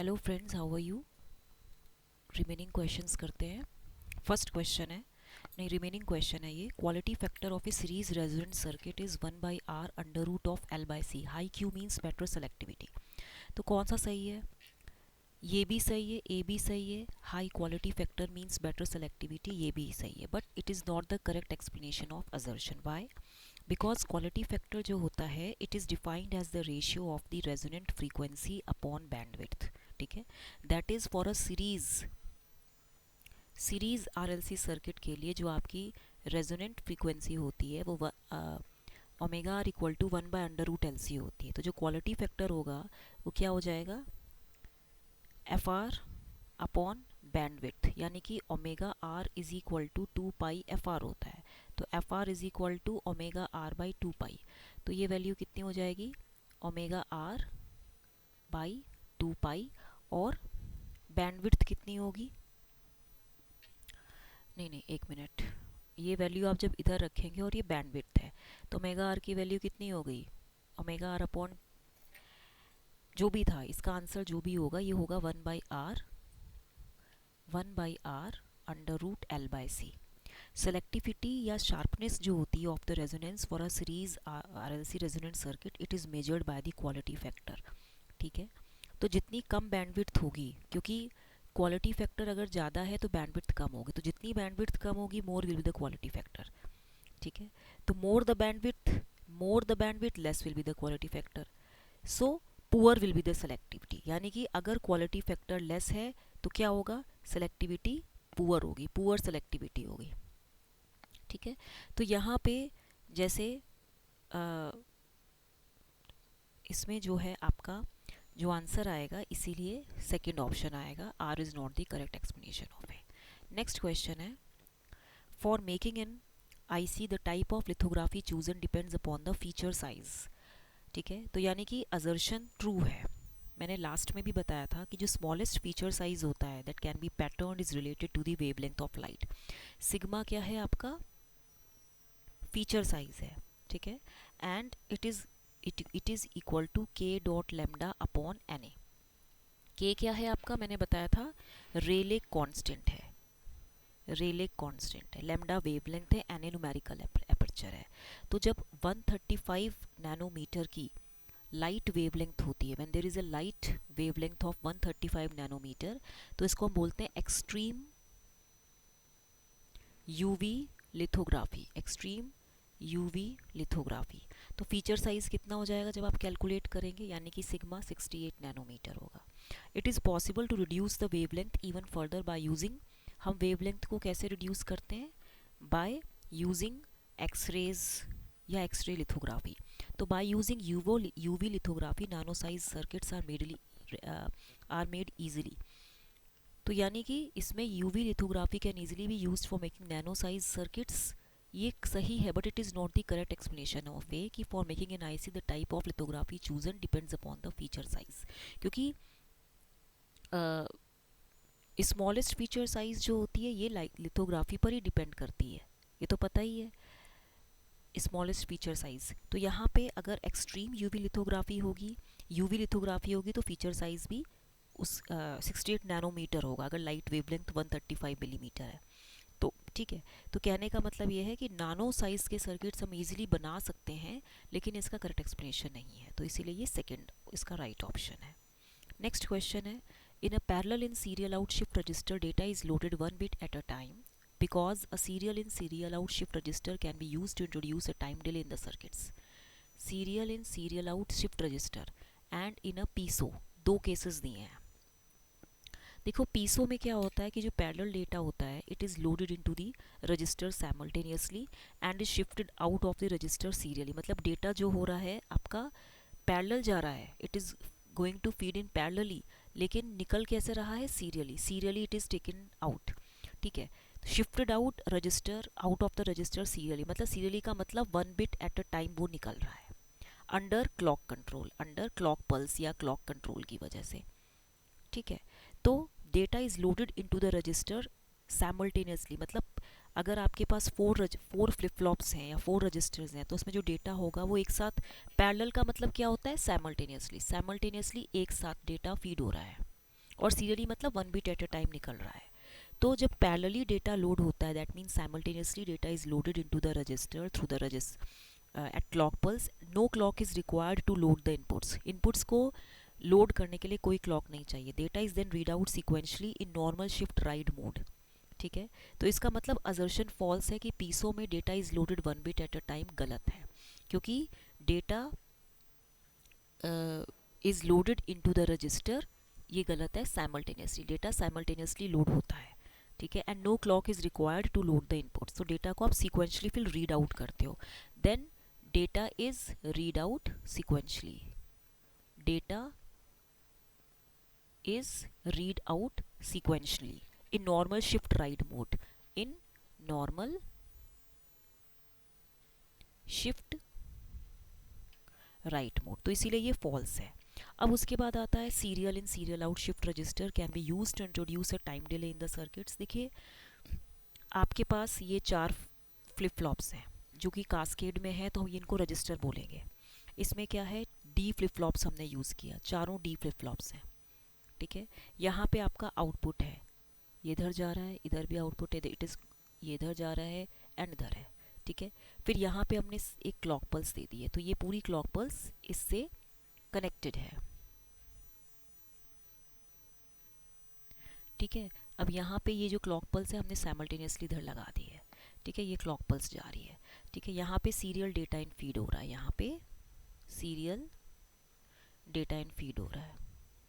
Hello friends, how are you. Remaining questions करते हैं। First question है, नहीं रिमेनिंग क्वेश्चन है ये। Quality factor of a series resonant circuit is 1/r under root of L/C। High Q means better selectivity. तो कौन सा सही है? ये भी सही है, ए भी सही है। High quality factor means better selectivity, ये भी सही है, but it is not the correct explanation of assertion. Why? Because quality factor जो होता है it is defined as the ratio of the resonant frequency upon bandwidth. ठीक है, that is for a series RLC circuit के लिए जो आपकी resonant frequency होती है वो omega are equal to 1/√LC होती है। तो जो क्वालिटी फैक्टर होगा वो क्या हो जाएगा? एफ आर अपॉन बैंडविड्थ, यानी कि omega R is equal to 2π/FR होता है। तो F R is equal to omega R by 2π। तो ये वैल्यू कितनी हो जाएगी? Omega R by 2π। और बैंडविड्थ कितनी होगी? नहीं नहीं, एक मिनट। ये वैल्यू आप जब इधर रखेंगे और ये बैंडविड्थ है तो ओमेगा आर की वैल्यू कितनी हो गई? ओमेगा आर अपॉन जो भी था, इसका आंसर जो भी होगा ये होगा 1/r under root L/C। Selectivity या शार्पनेस जो होती है of the resonance for a series RLC resonant circuit it is measured by the quality factor. ठीक है, तो जितनी कम बैंडविड्थ होगी, क्योंकि क्वालिटी फैक्टर अगर ज़्यादा है तो बैंडविड्थ कम होगी, तो जितनी बैंडविड्थ कम होगी more will be the quality factor. ठीक है, तो more the bandwidth less will be the quality factor. So poor will be the selectivity, यानी कि अगर क्वालिटी फैक्टर लेस है तो क्या होगा? सेलेक्टिविटी पुअर होगी, पुअर सेलेक्टिविटी होगी। ठीक है, तो यहाँ पे जैसे आ, इसमें जो है आपका जो आंसर आएगा, इसीलिए सेकंड ऑप्शन आएगा, R is not the correct explanation of A. Next question है, for making an IC the type of lithography chosen depends upon the feature size. ठीक है, तो यानी कि असर्शन ट्रू है। मैंने लास्ट में भी बताया था कि जो स्मॉलेस्ट फीचर साइज होता है that can be pattern is related to the wavelength of light. Sigma क्या है आपका? फीचर साइज है। ठीक है, and it is equal to k dot lambda upon Na। k क्या है आपका? मैंने बताया था रेले कांस्टेंट है, रेले कांस्टेंट है। लेमडा वेवलेंथ है, Na न्यूमेरिकल एपर्चर है। तो जब 135 नैनोमीटर की लाइट वेवलेंथ होती है, when there is a light wavelength of 135 nanometre, तो इसको हम बोलते हैं extreme UV lithography, extreme UV lithography. तो फीचर साइज कितना हो जाएगा जब आप कैलकुलेट करेंगे? यानी कि सिग्मा 68 नैनोमीटर होगा। It is possible to reduce the wavelength even further by using, हम वेवलेंथ को कैसे रिड्यूस करते हैं? बाय यूजिंग एक्सरेज या एक्सरे लिथोग्राफी। तो बाय यूजिंग यूवी लिथोग्राफी नानो size circuits are made easily. तो यानी कि इसमें UV lithography can easily be used for making nano size circuits, ये सही है, but it is not the correct explanation of A कि for making an IC the type of lithography chosen depends upon the feature size. क्योंकि smallest feature size जो होती है ये lithography पर ही डिपेंड करती है, ये तो पता ही है, स्मॉलेस्ट फीचर साइज। तो यहाँ पे अगर एक्सट्रीम यूवी लिथोग्राफी होगी तो फीचर साइज भी उस 68 नैनोमीटर होगा अगर लाइट वेवलेंथ 135 मिलीमीटर है तो। ठीक है, तो कहने का मतलब ये है कि नानो साइज के सर्किट्स हम इजीली बना सकते हैं, लेकिन इसका करेक्ट एक्सप्लेनेशन नहीं है, तो इसीलिए ये सेकंड इसका राइट ऑप्शन है। नेक्स्ट क्वेश्चन है, in a parallel in serial out shift register data is loaded 1 bit at a time because a serial in serial out shift register can be used to introduce a time delay in the circuits. Serial in serial out shift register and in a PISO, दो cases दिए हैं। देखो पीसो में क्या होता है कि जो पैरेलल डेटा होता है it is loaded into the register simultaneously and is shifted out of the register serially. मतलब डेटा जो हो रहा है आपका पैरेलल जा रहा है, it is going to feed in parallelly, लेकिन निकल कैसे रहा है? Serially it is taken out. ठीक है, shifted out register out of the register serially, मतलब सीरियली का मतलब 1 bit एट अ टाइम वो निकल रहा है under clock control, under clock pulse या क्लॉक कंट्रोल की वजह से। ठीक है, तो data is loaded into the register simultaneously, मतलब अगर आपके पास फोर फ्लिप फ्लॉप्स हैं या 4 रजिस्टर्स हैं तो उसमें जो डेटा होगा वो एक साथ, पैरेलल का मतलब क्या होता है? साइमल्टेनियसली एक साथ डेटा फीड हो रहा है। और सीरियली मतलब 1 बिट एट अ टाइम निकल रहा है। तो जब पैरेलली डेटा लोड होता है, that means simultaneously data is loaded into the register through the register at clock pulse, no clock is required to load the inputs. Inputs को load करने के लिए कोई क्लॉक नहीं चाहिए। Data is then read out sequentially in normal shift right mode. ठीक है, तो इसका मतलब असर्शन फॉल्स है कि पीसो में data is loaded 1 bit eight a time गलत है, क्योंकि data is loaded into the register, ये गलत है। साइमल्टेनियसली डेटा साइमल्टेनियसली लोड होता है। ठीक है, and no clock is required to load the input. तो डेटा को आप सिक्वेंशली फिर रीड आउट करते हो, then data is read out sequentially. Data is read out sequentially in normal shift right mode, in normal shift right mode। तो इसीलिए ये false है। अब उसके बाद आता है serial in serial out shift register can be used to introduce a time delay in the circuits। देखिए आपके पास ये 4 फ्लिप फ्लॉप्स हैं जो कि कास्केड में है, तो हम इनको रजिस्टर बोलेंगे। इसमें क्या है, डी फ्लिप फ्लॉप्स हमने यूज़ किया, चारों डी फ्लिप फ्लॉप्स हैं। ठीक है, यहाँ पे आपका आउटपुट है, ये इधर जा रहा है, इधर भी आउटपुट है, इट इज़ ये इधर जा रहा है एंड इधर है। ठीक है, फिर यहाँ पे हमने एक क्लॉक पल्स दे दी है, तो ये पूरी क्लॉक पल्स इससे कनेक्टेड है। ठीक है, अब यहाँ पे ये जो क्लॉक पल्स है हमने साइमल्टेनियसली इधर लगा दी है। ठीक है, ये क्लॉक पल्स जा रही है। ठीक है, यहाँ पे सीरियल डेटा इन फीड हो रहा है, यहाँ पे सीरियल डेटा इन फीड हो रहा है।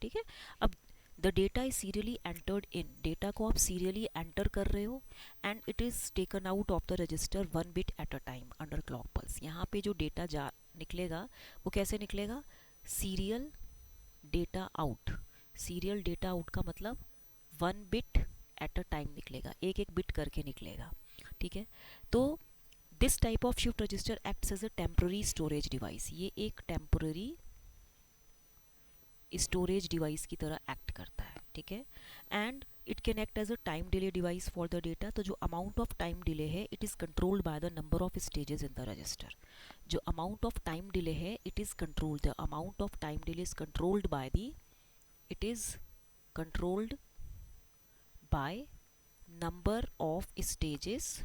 ठीक है, अब the data is serially entered in, data को आप सीरियली एंटर कर रहे हो and it is taken out of the register 1 bit eight a time under clock pulse. यहाँ पे जो डेटा जा निकलेगा वो कैसे निकलेगा, serial data out. Serial data out का मतलब 1 बिट एट अ टाइम निकलेगा, एक एक बिट करके निकलेगा। ठीक है, तो this type of shift register acts as a temporary storage device. ये एक टेम्पररी स्टोरेज डिवाइस की तरह एक्ट करता है। ठीक है, and it can act as a time delay device for the data. तो जो अमाउंट ऑफ टाइम डिले है it is controlled by the number of stages in the register. जो अमाउंट ऑफ टाइम डिले है it is controlled, the amount of time delay is controlled by the, it is controlled by number of stages.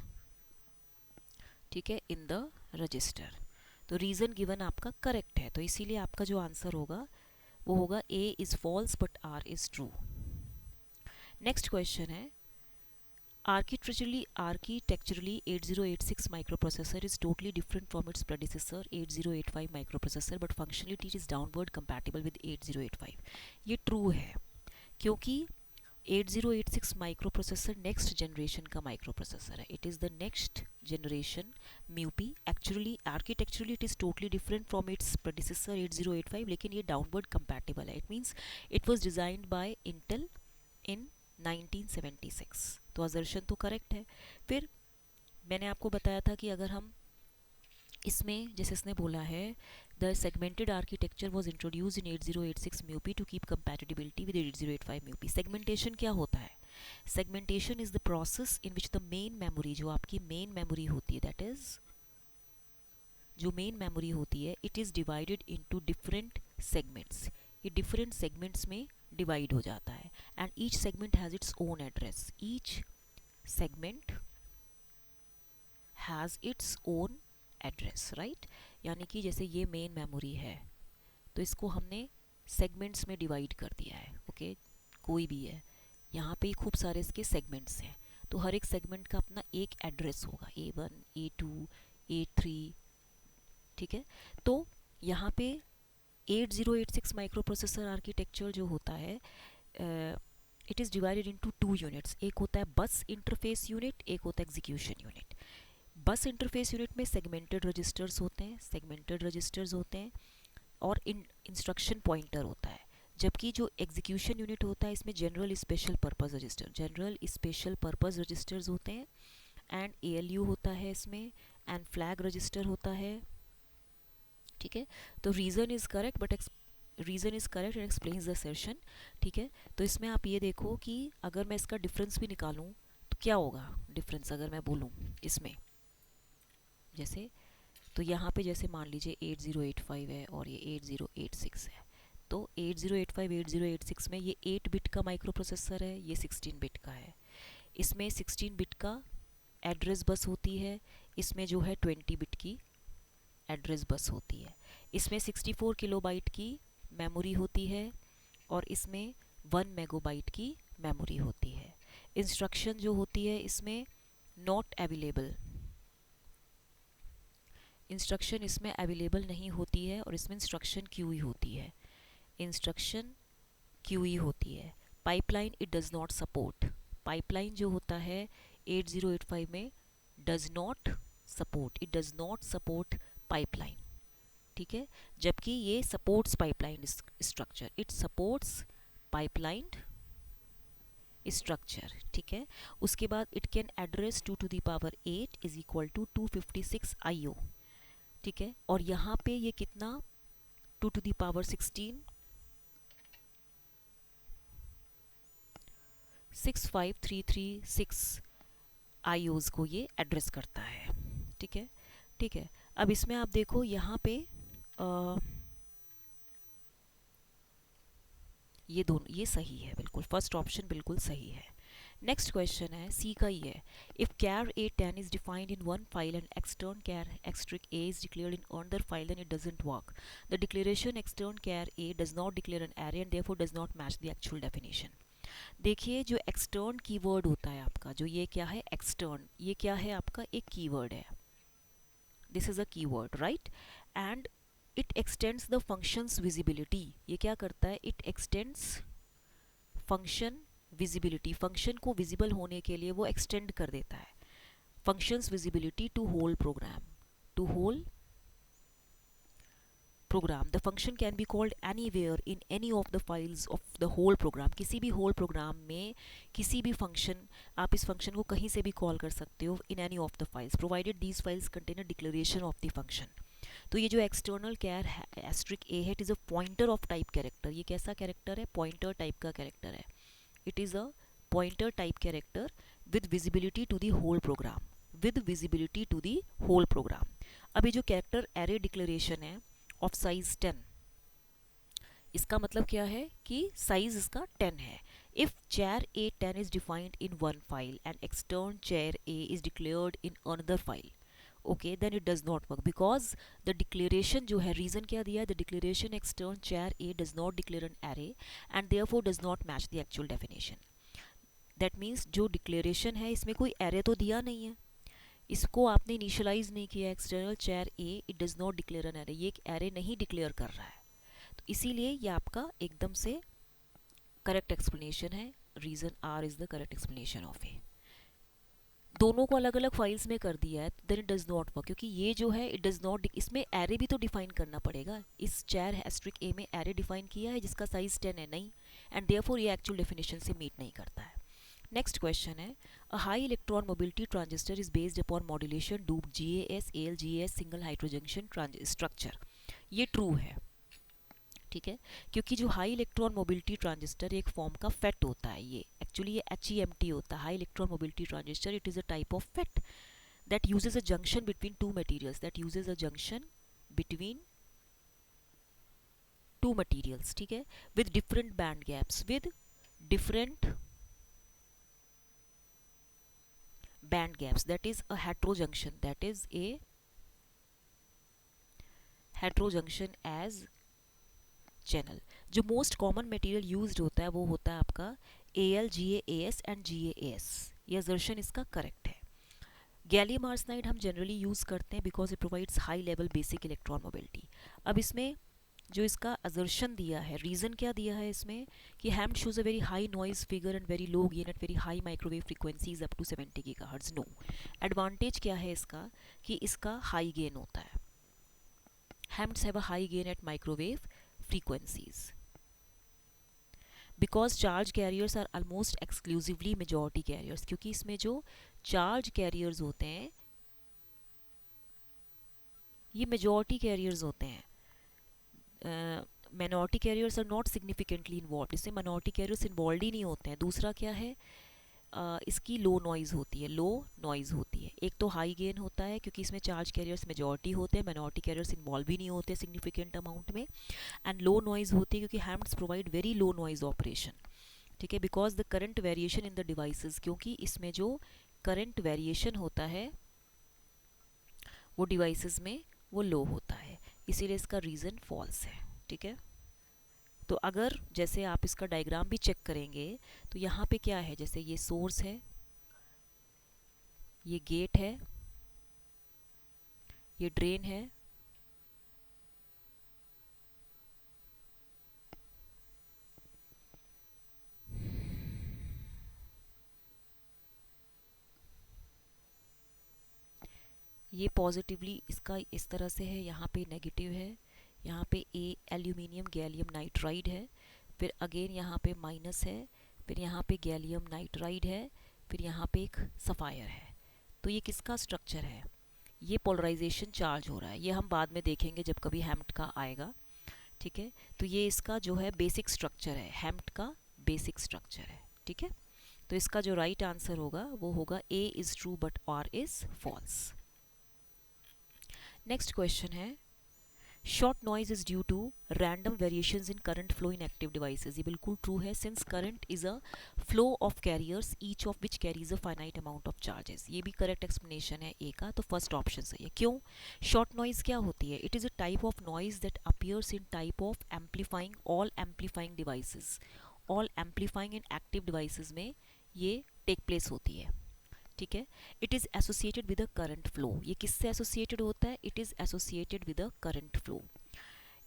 ठीक है, in the register. तो reason given आपका correct है, तो इसीलिए आपका जो आंसर होगा वो होगा A is false but R is true. Next question है, architecturally 8086 microprocessor is totally different from its predecessor 8085 microprocessor but functionality is downward compatible with 8085। ये ट्रू है, क्योंकि 8086 माइक्रोप्रोसेसर नेक्स्ट जनरेशन का माइक्रोप्रोसेसर है। It is the next generation mu P. Actually architecturally it is totally different from its predecessor 8085, लेकिन ये downward compatible है। It means it was designed by Intel इन 1976। तो assertion तो करेक्ट है। फिर मैंने आपको बताया था कि अगर हम इसमें जैसे इसने बोला है the segmented architecture was introduced in 8086 mu P to keep compatibility with 8085 mu P. Segmentation क्या होता है, segmentation is the process in which the main memory, जो आपकी मेन मेमोरी होती है, दैट इज जो मेन मेमोरी होती है, it is divided into different segments. ये डिफरेंट सेगमेंट्स में डिवाइड हो जाता है and each segment has its own address. Each segment has its own address, right. यानी कि जैसे ये मेन मेमोरी है तो इसको हमने सेगमेंट्स में डिवाइड कर दिया है। ओके, कोई भी है, यहाँ पे खूब सारे इसके सेगमेंट्स हैं, तो हर एक सेगमेंट का अपना एक एड्रेस होगा, A1 A2 A3। ठीक है, तो यहाँ पे 8086 माइक्रोप्रोसेसर आर्किटेक्चर जो होता है it is divided into 2 units. एक होता है बस इंटरफेस यूनिट, एक होता है एग्जीक्यूशन यूनिट। बस इंटरफेस यूनिट में सेगमेंटेड रजिस्टर्स होते हैं और इंस्ट्रक्शन पॉइंटर होता है, जबकि जो एग्जीक्यूशन यूनिट होता है इसमें जनरल स्पेशल पर्पस रजिस्टर्स होते हैं एंड ALU होता है इसमें एंड फ्लैग रजिस्टर होता है। ठीक है, तो reason is correct and explains the assertion. ठीक है, तो इसमें आप ये देखो कि अगर मैं इसका डिफरेंस भी निकालूं तो क्या होगा डिफरेंस, अगर मैं बोलूं इसमें जैसे, तो यहाँ पे जैसे मान लीजिए 8085 है और ये 8086 है, तो 8085 8086 में ये 8 बिट का माइक्रो प्रोसेसर है, ये 16 बिट का है। इसमें 16 बिट का एड्रेस बस होती है, इसमें जो है 20 बिट की एड्रेस बस होती है। इसमें 64 किलोबाइट की मेमोरी होती है और इसमें 1 मेगाबाइट की मेमोरी होती है। इंस्ट्रक्शन जो होती है इसमें नॉट अवेलेबल, इंस्ट्रक्शन इसमें अवेलेबल नहीं होती है और इसमें इंस्ट्रक्शन क्यूई होती है, इंस्ट्रक्शन क्यूई होती है। Pipeline it does not support, pipeline जो होता है 8085 में does not support, it does not support pipeline, ठीक है, जबकि ये supports pipeline structure, it supports pipeline structure, ठीक है। उसके बाद it can address 2 to the power 8 is equal to 256 IO, ठीक है। और यहाँ पे ये कितना 2 to the power 16 65336 IOs को ये एड्रेस करता है, ठीक है, ठीक है। अब इसमें आप देखो यहाँ पे ये दोनों, ये सही है बिल्कुल, फर्स्ट ऑप्शन बिल्कुल सही है। नेक्स्ट क्वेश्चन है सी का ही है, if char a10 is defined in one file and extern char asterisk a is declared in another file then it doesn't work. The declaration extern char a does not declare an array and therefore does not match the actual definition. देखिए जो extern keyword होता है आपका, जो ये क्या है extern, ये क्या है आपका एक कीवर्ड है, this is a keyword right, and it extends the functions visibility, ये क्या करता है it extends function visibility, function को विजिबल होने के लिए वो एक्सटेंड कर देता है functions visibility to whole program, to whole program. The function can be called anywhere in any of the files of the whole program. किसी भी whole program में किसी भी function, आप इस function को कहीं से भी call कर सकते हो in any of the files provided these files contain a declaration of the function. तो ये जो external char asterisk a है, it is a pointer of type character. ये कैसा character है, pointer type का character है, it is a pointer type character with visibility to the whole program, with visibility to the whole program. अब ये जो character array declaration है of size 10, इसका मतलब क्या है कि साइज इसका 10 है। If char a10 is defined in one file and extern char a is declared in another file, okay, then it does not work because the declaration जो है, reason क्या दिया है, the declaration extern char a does not declare an array and therefore does not match the actual definition. That means जो declaration है इसमें कोई array तो दिया नहीं है, इसको आपने इनिशियलाइज नहीं किया, external chair A it does not declare an array, ये एक एरे नहीं डिक्लेयर कर रहा है, तो इसीलिए ये आपका एकदम से करेक्ट एक्सप्लेनेशन है, reason R is the correct explanation of A. दोनों को अलग अलग फाइल्स में कर दिया है then it does not work, क्योंकि ये जो है इट डज नॉट, इसमें एरे भी तो डिफाइन करना पड़ेगा, इस चैर एस्ट्रिक ए में एरे डिफाइन किया है जिसका साइज 10 है नहीं, एंड देयरफॉर ये एक्चुअल डेफिनेशन से मीट नहीं करता है। नेक्स्ट क्वेश्चन है, a high electron mobility transistor is based upon modulation doped GaS AlGaS single heterojunction structure, ये ट्रू है, ठीक है, क्योंकि जो हाई इलेक्ट्रॉन मोबिलिटी ट्रांजिस्टर एक फॉर्म का फेट होता है, ये एक्चुअली ये HEMT होता है, high electron mobility transistor, it is a type of FET that uses a junction between two materials, that uses a junction between two materials, ठीक है, with different band gaps, with different band gaps, that is a heterojunction, that is a heterojunction as channel. जो most common material used होता है वो होता है आपका AlGaAs and GaAs, ये असर्शन इसका करेक्ट है। गैलियम आर्सेनाइड हम जनरली यूज करते हैं because it provides high level basic electron mobility. अब इसमें जो इसका असर्शन दिया है, रीजन क्या दिया है इसमें कि HEMT shows a very high noise figure and very low gain at very high microwave frequencies up to 70 gigahertz. No, advantage क्या है इसका कि इसका हाई गेन होता है, HEMTs have a high gain at microwave frequencies because charge carriers are almost exclusively majority carriers, क्योंकि इसमें जो चार्ज कैरियर्स होते हैं ये मेजॉरिटी कैरियर्स होते हैं, minority carriers are not significantly involved, इसमें minority carriers involved ही नहीं होते हैं। दूसरा क्या है, इसकी लो नॉइज़ होती है, लो नॉइज़ होती है। एक तो हाई गेन होता है क्योंकि इसमें चार्ज कैरियर्स मेजॉरिटी होते हैं, माइनॉरिटी कैरियर्स इन्वॉल्व ही नहीं होते सिग्निफिकेंट अमाउंट में। एंड लो नॉइज़ होती है क्योंकि HEMTs provide very low noise operation, ठीक है, because the current variation in the devices, क्योंकि इसमें जो करंट वेरिएशन होता है वो डिवाइसेस में वो लो होता है, इसीलिए इसका रीज़न फॉल्स है, ठीक है। तो अगर जैसे आप इसका डायग्राम भी चेक करेंगे तो यहाँ पे क्या है, जैसे ये सोर्स है, ये गेट है, ये ड्रेन है, ये पॉजिटिवली इसका इस तरह से है, यहाँ पे नेगेटिव है, यहाँ पे ए एल्यूमिनियम गैलियम नाइट्राइड है, फिर अगेन यहाँ पे माइनस है, फिर यहाँ पे गैलियम नाइट्राइड है, फिर यहाँ पे एक सफ़ायर है। तो ये किसका स्ट्रक्चर है, ये पोलराइजेशन चार्ज हो रहा है, ये हम बाद में देखेंगे जब कभी हैम्प्ट का आएगा, ठीक है। तो ये इसका जो है बेसिक स्ट्रक्चर है, हैम्प्ट का बेसिक स्ट्रक्चर है, ठीक है। तो इसका जो राइट आंसर होगा वो होगा A is true but R is false. Next question है, short noise is due to random variations in current flow in active devices. ये बिल्कुल ट्रू है, since current is a flow of carriers each of which carries a finite amount of charges. ये भी correct explanation है ए का, तो first option सही है। क्यों? शॉर्ट नॉइज क्या होती है? It is a type of noise that appears in type of amplifying all amplifying devices. All amplifying in active devices में ये टेक प्लेस होती है, ठीक है। It is associated with a current flow. ये किससे एसोसिएटेड होता है? It is associated with a current flow.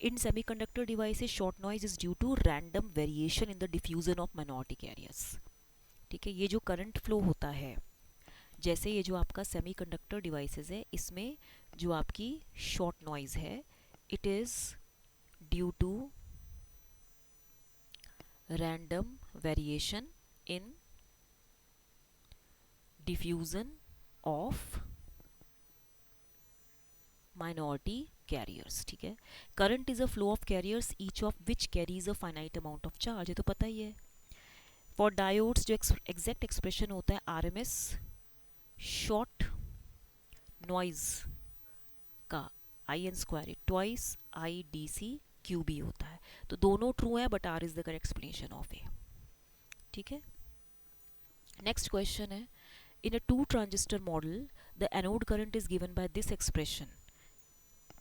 In semiconductor devices shot noise is due to random variation in the diffusion of minority carriers, ठीक है। ये जो current flow होता है, जैसे ये जो आपका सेमीकंडक्टर डिवाइसेस है, इसमें जो आपकी शॉर्ट नॉइज है, it is due to random variation in diffusion of minority carriers, ठीक है। Current is a flow of carriers each of which carries a finite amount of charge, ये तो पता ही है। फॉर डायोड्स जो एग्जैक्ट एक्सप्रेशन होता है आरएमएस शॉर्ट नॉइज का I N square twice I D C Q B होता है। तो दोनों ट्रू है but R is the correct explanation of A, ठीक है। नेक्स्ट क्वेश्चन है, in a two transistor model the anode current is given by this expression.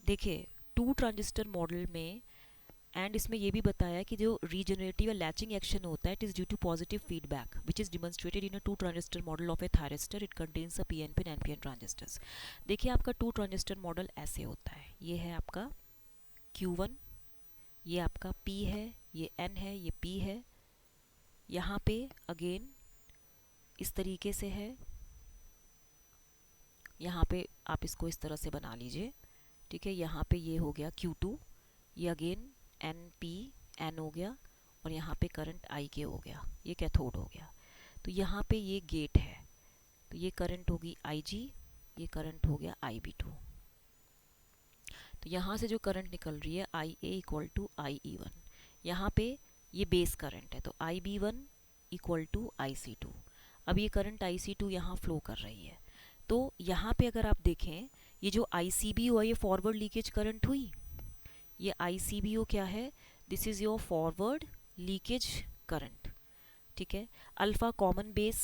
देखिए two transistor model में एंड इसमें ये भी बताया कि जो रीजनरेटिव या लैचिंग एक्शन होता है, it is due to positive feedback which is demonstrated in a two transistor model of a thyristor. It contains a PNP and NPN transistors. देखिए आपका टू ट्रांजिस्टर मॉडल ऐसे होता है, ये है आपका Q1, ये आपका P है, ये N है, ये P है, यहाँ पे अगेन इस तरीके से है, यहाँ पे आप इसको इस तरह से बना लीजिए, ठीक है। यहाँ पे ये हो गया Q2, ये अगेन NPN हो गया, और यहाँ पे करंट IK हो गया, ये कैथोड हो गया। तो यहाँ पे ये गेट है, तो ये करंट होगी IG, ये करंट हो गया IB2। तो यहाँ से जो करंट निकल रही है IA इक्वल टू IE1, यहाँ पे ये बेस करंट है, तो IB1 इक्वल टू IC2। अब ये करंट IC2 यहाँ फ्लो कर रही है, तो यहाँ पे अगर आप देखें ये जो ICB हुआ ये फॉरवर्ड लीकेज करंट हुई, ये ICBO क्या है? This is your forward leakage current, ठीक है। Alpha common base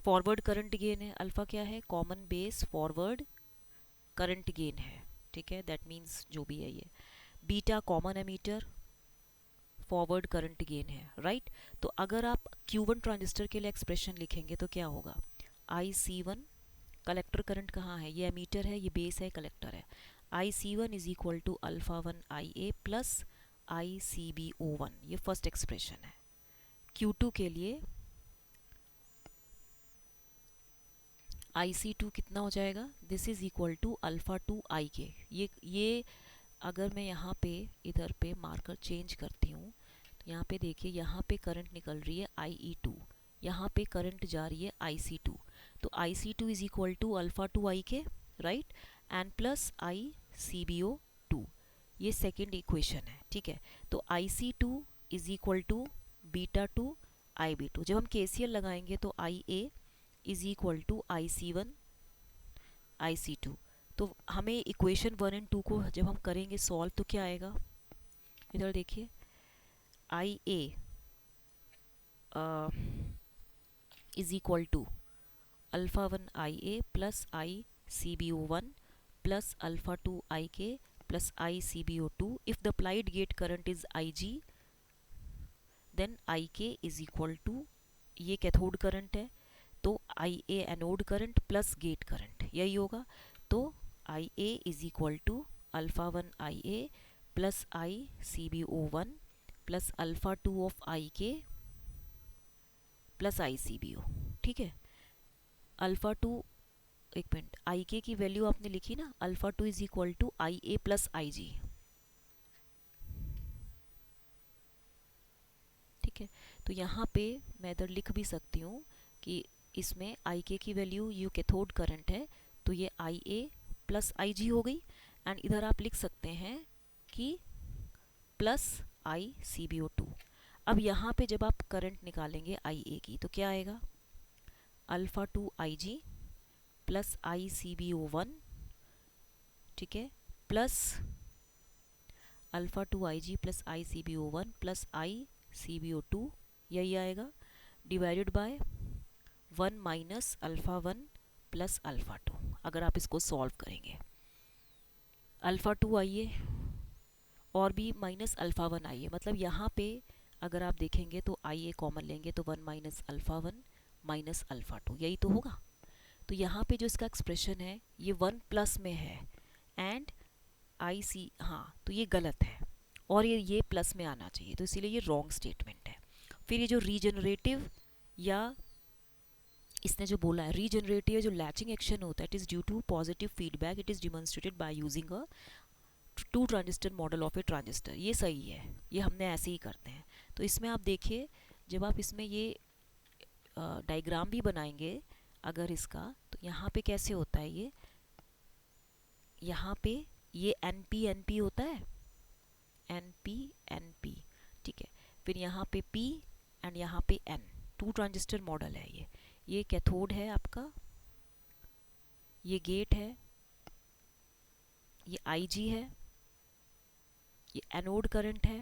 forward current gain है, अल्फ़ा क्या है? Common base forward current gain है, ठीक है। दैट मीन्स जो भी है ये। Beta common ammeter forward current gain है, राइट। तो अगर आप Q1 ट्रांजिस्टर के लिए एक्सप्रेशन लिखेंगे तो क्या होगा? IC1, कलेक्टर करंट कहाँ है? ये एमीटर है, ये बेस है, कलेक्टर है। IC1 is equal to alpha 1 IA plus ICBO1, ये फर्स्ट एक्सप्रेशन है। Q2 के लिए IC2 कितना हो जाएगा? This is equal to alpha 2 IK। ये अगर मैं यहाँ पे इधर पे मार्कर चेंज करती हूँ तो यहाँ पे देखिए, यहाँ पे करंट निकल रही है IE2, यहाँ पे करंट जा रही है IC2, तो IC2 is equal to alpha 2 IK, right, and plus ICBO2, ये सेकेंड इक्वेशन है, ठीक है। तो IC2 is equal to beta 2 I B two. जब हम KCL लगाएंगे तो I A is equal to I C one I C two. तो हमें इक्वेशन 1 एंड 2 को जब हम करेंगे सॉल्व तो क्या आएगा, इधर देखिए, I A is equal to alpha 1 I A plus I C B O one plus alpha 2 I K plus I C B O two. If the applied gate current is I G then I K is equal to, ये cathode current है तो I A anode current plus gate current, यही होगा। तो I A is equal to alpha 1 I A plus I C B O one plus alpha 2 of I K plus I C B ओ। ठीक है, alpha 2, एक minute, आई के की value आपने लिखी ना, alpha 2 is equal to I A plus I G. ठीक है, तो यहाँ पे मैं इधर लिख भी सकती हूँ कि इसमें आई के की वैल्यू, यू कैथोड करंट है तो ये आई ए प्लस आई जी हो गई। एंड इधर आप लिख सकते हैं कि plus I C B O to. अब यहाँ पे जब आप करंट निकालेंगे आई ए की तो क्या आएगा, alpha 2 I G plus I C B O one, ठीक है, plus alpha 2 I G plus I C B O one plus I C B O two, यही आएगा, divided by 1 minus alpha 1 plus alpha 2। अगर आप इसको solve करेंगे, alpha 2 आइए और भी माइनस अल्फ़ा 1 आइए, मतलब यहाँ पे अगर आप देखेंगे तो आई ए कॉमन लेंगे तो 1 माइनस अल्फ़ा 1 माइनस अल्फ़ा 2, यही तो होगा। तो यहाँ पे जो इसका एक्सप्रेशन है ये 1 प्लस में है एंड आई सी, हाँ तो ये गलत है और ये प्लस में आना चाहिए, तो इसीलिए ये रॉन्ग स्टेटमेंट है। फिर ये जो रीजनरेटिव या इसने जो बोला है रीजनरेटिव जो लैचिंग एक्शन होता है, it is due to positive feedback, it is demonstrated by using a 2 transistor model of a transistor. ये सही है, ये हमने ऐसे ही करते हैं। तो इसमें आप देखिए, जब आप इसमें ये डायग्राम भी बनाएंगे अगर इसका, तो यहाँ पे कैसे होता है ये, यहाँ पे ये एन पी होता है, एन पी, ठीक है, फिर यहाँ पे पी एंड यहाँ पे एन, 2 ट्रांजिस्टर मॉडल है ये कैथोड है आपका, ये गेट है, ये आई जी है, ये एनोड करंट है,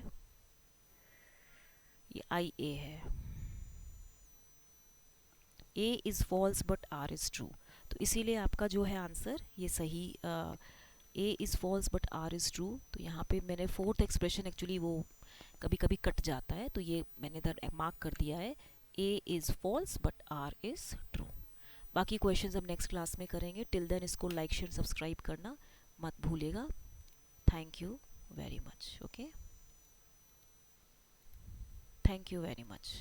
ये आई ए है। A is false but R is true, तो इसीलिए आपका जो है आंसर ये सही, A is false but R is true. तो यहाँ पे मैंने फोर्थ एक्सप्रेशन एक्चुअली वो कभी कभी कट जाता है तो ये मैंने इधर मार्क कर दिया है, A is false but R is true. बाकी क्वेश्चंस हम नेक्स्ट क्लास में करेंगे। टिल देन इसको लाइक शेयर सब्सक्राइब करना मत भूलिएगा। Thank you very much. Okay, thank you very much.